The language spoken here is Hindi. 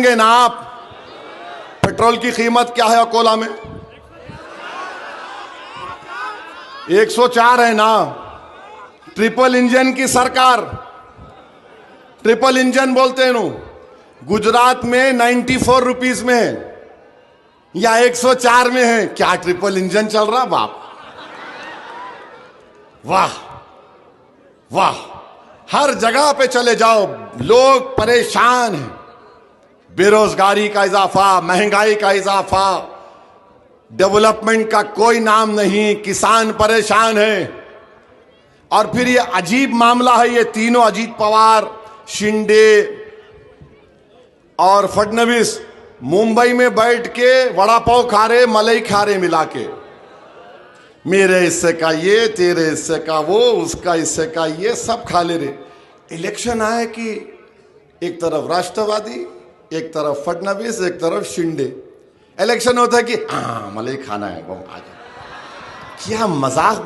देंगे ना आप? पेट्रोल की कीमत क्या है अकोला में? 104 है ना। ट्रिपल इंजन की सरकार, ट्रिपल इंजन बोलते हैं नो, गुजरात में 94 रुपीस में है या 104 में है। क्या ट्रिपल इंजन चल रहा बाप? वाह वाह, हर जगह पे चले जाओ लोग परेशान हैं। बेरोजगारी का इजाफा, महंगाई का इजाफा, डेवलपमेंट का कोई नाम नहीं, किसान परेशान है। और फिर ये अजीब मामला है, ये तीनों अजीत पवार, शिंदे और फडणवीस मुंबई में बैठ के वड़ा पाव खा रहे, मलाई खा रहे मिला के। मेरे हिस्से का ये, तेरे हिस्से का वो, उसका हिस्से का ये, सब खा ले रहे। इलेक्शन आए कि एक तरफ राष्ट्रवादी, एक तरफ फडणवीस, एक तरफ शिंदे। इलेक्शन होता है कि हाँ मलाई खाना है, वो आ जाओ। क्या मजाक